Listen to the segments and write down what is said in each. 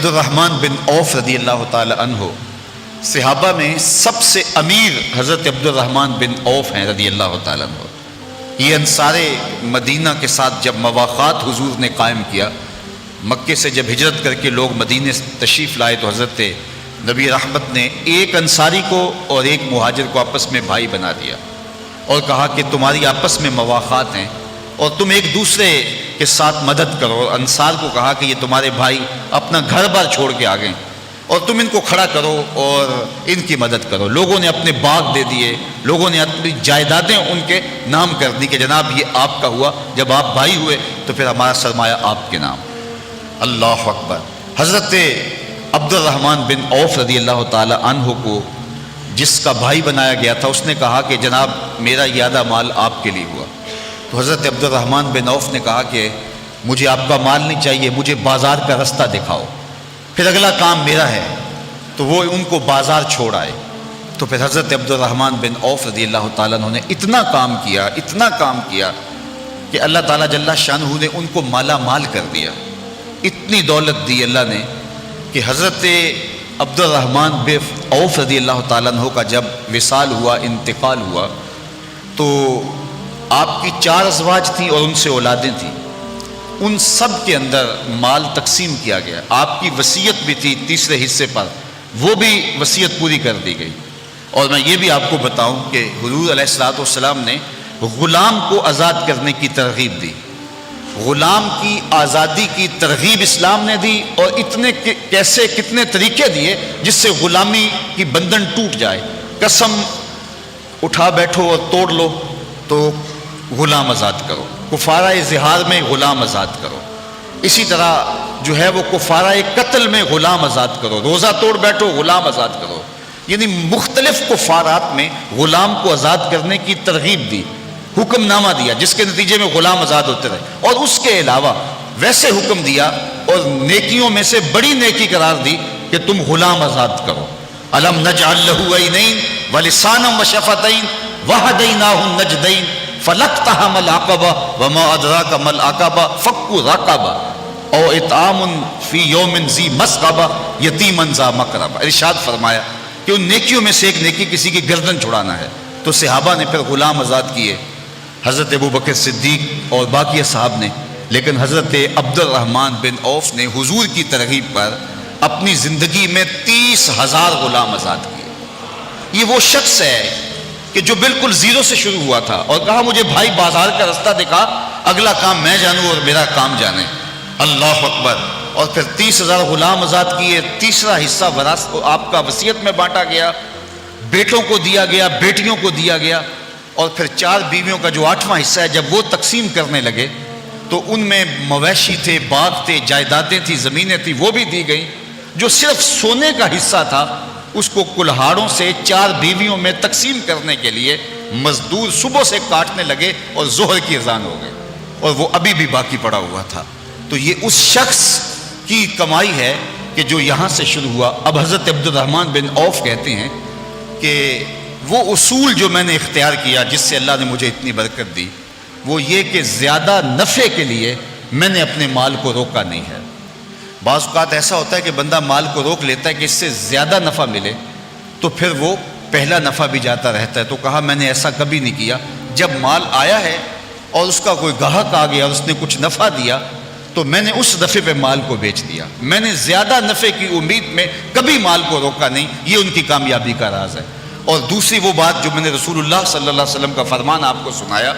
عبد الرحمن بن عوف رضی اللہ تعالی عنہ صحابہ میں سب سے امیر حضرت عبد الرحمن بن عوف ہیں رضی اللہ تعالیٰ عنہ۔ یہ انصار مدینہ کے ساتھ جب مواقعات حضور نے قائم کیا، مکے سے جب ہجرت کر کے لوگ مدینے تشریف لائے تو حضرت نبی رحمت نے ایک انصاری کو اور ایک مہاجر کو آپس میں بھائی بنا دیا اور کہا کہ تمہاری آپس میں مواقعات ہیں اور تم ایک دوسرے کے ساتھ مدد کرو۔ اور انصار کو کہا کہ یہ تمہارے بھائی اپنا گھر بار چھوڑ کے آ گئے اور تم ان کو کھڑا کرو اور ان کی مدد کرو۔ لوگوں نے اپنے باغ دے دیے، لوگوں نے اپنی جائیدادیں ان کے نام کر دی کہ جناب یہ آپ کا ہوا، جب آپ بھائی ہوئے تو پھر ہمارا سرمایہ آپ کے نام۔ اللہ اکبر۔ حضرت عبد الرحمن بن عوف رضی اللہ تعالی عنہ کو جس کا بھائی بنایا گیا تھا، اس نے کہا کہ جناب میرا یہ آدھا مال آپ کے لیے ہوا۔ تو حضرت عبد الرحمن بن عوف نے کہا کہ مجھے آپ کا مال نہیں چاہیے، مجھے بازار کا رستہ دکھاؤ، پھر اگلا کام میرا ہے۔ تو وہ ان کو بازار چھوڑ آئے۔ تو پھر حضرت عبد الرحمن بن عوف رضی اللہ تعالیٰ عنہ نے اتنا کام کیا کہ اللہ تعالیٰ جل شانہ نے ان کو مالا مال کر دیا، اتنی دولت دی اللہ نے کہ حضرت عبد الرحمن بن عوف رضی اللہ تعالیٰ عنہ کا جب وصال ہوا، انتقال ہوا، تو آپ کی 4 ازواج تھیں اور ان سے اولادیں تھیں، ان سب کے اندر مال تقسیم کیا گیا۔ آپ کی وصیت بھی تھی تیسرے حصے پر، وہ بھی وصیت پوری کر دی گئی۔ اور میں یہ بھی آپ کو بتاؤں کہ حضور علیہ الصلوۃ والسلام نے غلام کو آزاد کرنے کی ترغیب دی، غلام کی آزادی کی ترغیب اسلام نے دی، اور کتنے طریقے دیے جس سے غلامی کی بندھن ٹوٹ جائے۔ قسم اٹھا بیٹھو اور توڑ لو تو غلام آزاد کرو، کفارہ زہار میں غلام آزاد کرو، اسی طرح جو ہے وہ کفارہ قتل میں غلام آزاد کرو، روزہ توڑ بیٹھو غلام آزاد کرو، یعنی مختلف کفارات میں غلام کو آزاد کرنے کی ترغیب دی، حکم نامہ دیا جس کے نتیجے میں غلام آزاد ہوتے رہے۔ اور اس کے علاوہ ویسے حکم دیا اور نیکیوں میں سے بڑی نیکی قرار دی کہ تم غلام آزاد کرو۔ الم نجعل له عینین ولسانا وشفتین وہدیناہ النجدین فلاقتحم العقبہ وما ادراک ما العقبہ فک رقبہ او اطعام فی یوم ذی مسغبہ یتیما ذا مقربہ۔ ارشاد فرمایا کہ ان نیکیوں میں سے ایک نیکی کسی کی گردن چھڑانا ہے۔ تو صحابہ نے پھر غلام آزاد کیے، حضرت ابو بکر صدیق اور باقی اصحاب نے، لیکن حضرت عبد الرحمن بن عوف نے حضور کی ترغیب پر اپنی زندگی میں 30,000 غلام آزاد کیے۔ یہ وہ شخص ہے کہ جو بالکل زیرو سے شروع ہوا تھا اور کہا مجھے بھائی بازار کا رستہ دکھا، اگلا کام میں جانوں اور میرا کام جانے۔ اللہ اکبر۔ اور پھر 30,000 غلام آزاد کیے، تیسرا حصہ آپ کا وصیت میں بانٹا گیا، بیٹوں کو دیا گیا، بیٹیوں کو دیا گیا، اور پھر 4 بیویوں کا جو 8واں حصہ ہے جب وہ تقسیم کرنے لگے تو ان میں مویشی تھے، باغ تھے، جائیدادیں تھیں، زمینیں تھیں، وہ بھی دی گئیں۔ جو صرف سونے کا حصہ تھا اس کو کلہاڑوں سے 4 بیویوں میں تقسیم کرنے کے لیے مزدور صبح سے کاٹنے لگے اور ظہر کی اذان ہو گئی، اور وہ ابھی بھی باقی پڑا ہوا تھا۔ تو یہ اس شخص کی کمائی ہے کہ جو یہاں سے شروع ہوا۔ اب حضرت عبد الرحمن بن عوف کہتے ہیں کہ وہ اصول جو میں نے اختیار کیا جس سے اللہ نے مجھے اتنی برکت دی، وہ یہ کہ زیادہ نفع کے لیے میں نے اپنے مال کو روکا نہیں ہے۔ بعض اوقات ایسا ہوتا ہے کہ بندہ مال کو روک لیتا ہے کہ اس سے زیادہ نفع ملے، تو پھر وہ پہلا نفع بھی جاتا رہتا ہے۔ تو کہا میں نے ایسا کبھی نہیں کیا، جب مال آیا ہے اور اس کا کوئی گاہک آ گیا اور اس نے کچھ نفع دیا تو میں نے اس نفع پہ مال کو بیچ دیا۔ میں نے زیادہ نفع کی امید میں کبھی مال کو روکا نہیں، یہ ان کی کامیابی کا راز ہے۔ اور دوسری وہ بات جو میں نے رسول اللہ صلی اللہ علیہ وسلم کا فرمان آپ کو سنایا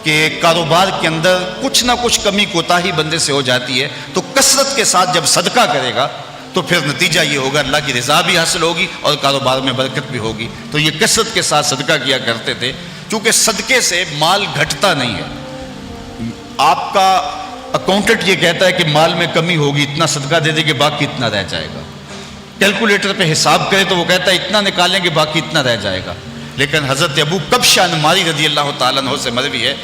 کہ کاروبار کے اندر کچھ نہ کچھ کمی کوتاہی بندے سے ہو جاتی ہے، تو کثرت کے ساتھ جب صدقہ کرے گا تو پھر نتیجہ یہ ہوگا اللہ کی رضا بھی حاصل ہوگی اور کاروبار میں برکت بھی ہوگی۔ تو یہ کثرت کے ساتھ صدقہ کیا کرتے تھے، چونکہ صدقے سے مال گھٹتا نہیں ہے۔ آپ کا اکاؤنٹنٹ یہ کہتا ہے کہ مال میں کمی ہوگی، اتنا صدقہ دے دے کہ باقی اتنا رہ جائے گا، کیلکولیٹر پہ حساب کرے تو وہ کہتا ہے اتنا نکالیں گے باقی اتنا رہ جائے گا۔ لیکن حضرت ابو کبشہ انماری رضی اللہ تعالیٰ عنہ سے مروی ہے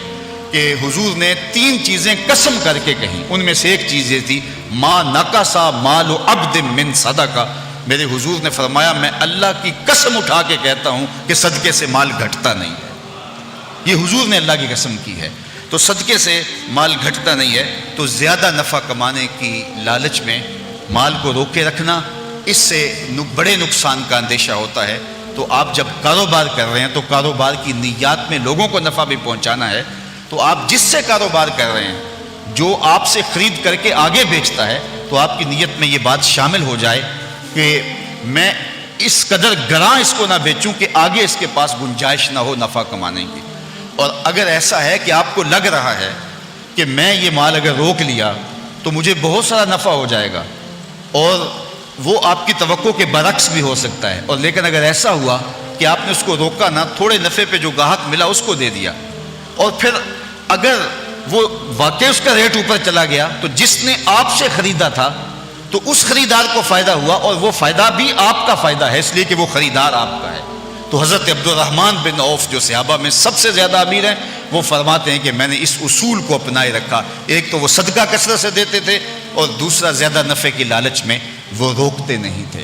کہ حضور نے 3 چیزیں قسم کر کے کہیں، ان میں سے ایک چیز یہ تھی ما نقصا مال عبد من صدقہ۔ میرے حضور نے فرمایا میں اللہ کی قسم اٹھا کے کہتا ہوں کہ صدقے سے مال گھٹتا نہیں ہے۔ یہ حضور نے اللہ کی قسم کی ہے۔ تو صدقے سے مال گھٹتا نہیں ہے۔ تو زیادہ نفع کمانے کی لالچ میں مال کو روکے رکھنا، اس سے بڑے نقصان کا اندیشہ ہوتا ہے۔ تو آپ جب کاروبار کر رہے ہیں تو کاروبار کی نیات میں لوگوں کو نفع بھی پہنچانا ہے، تو آپ جس سے کاروبار کر رہے ہیں، جو آپ سے خرید کر کے آگے بیچتا ہے، تو آپ کی نیت میں یہ بات شامل ہو جائے کہ میں اس قدر گراں اس کو نہ بیچوں کہ آگے اس کے پاس گنجائش نہ ہو نفع کمانے کی۔ اور اگر ایسا ہے کہ آپ کو لگ رہا ہے کہ میں یہ مال اگر روک لیا تو مجھے بہت سارا نفع ہو جائے گا، اور وہ آپ کی توقع کے برعکس بھی ہو سکتا ہے، اور لیکن اگر ایسا ہوا کہ آپ نے اس کو روکا نہ، تھوڑے نفع پہ جو گاہک ملا اس کو دے دیا، اور پھر اگر وہ واقعی اس کا ریٹ اوپر چلا گیا تو جس نے آپ سے خریدا تھا تو اس خریدار کو فائدہ ہوا، اور وہ فائدہ بھی آپ کا فائدہ ہے، اس لیے کہ وہ خریدار آپ کا ہے۔ تو حضرت عبد الرحمن بن عوف جو صحابہ میں سب سے زیادہ امیر ہیں، وہ فرماتے ہیں کہ میں نے اس اصول کو اپنائے رکھا، ایک تو وہ صدقہ کثرت سے دیتے تھے، اور دوسرا زیادہ نفع کی لالچ میں وہ روکتے نہیں تھے۔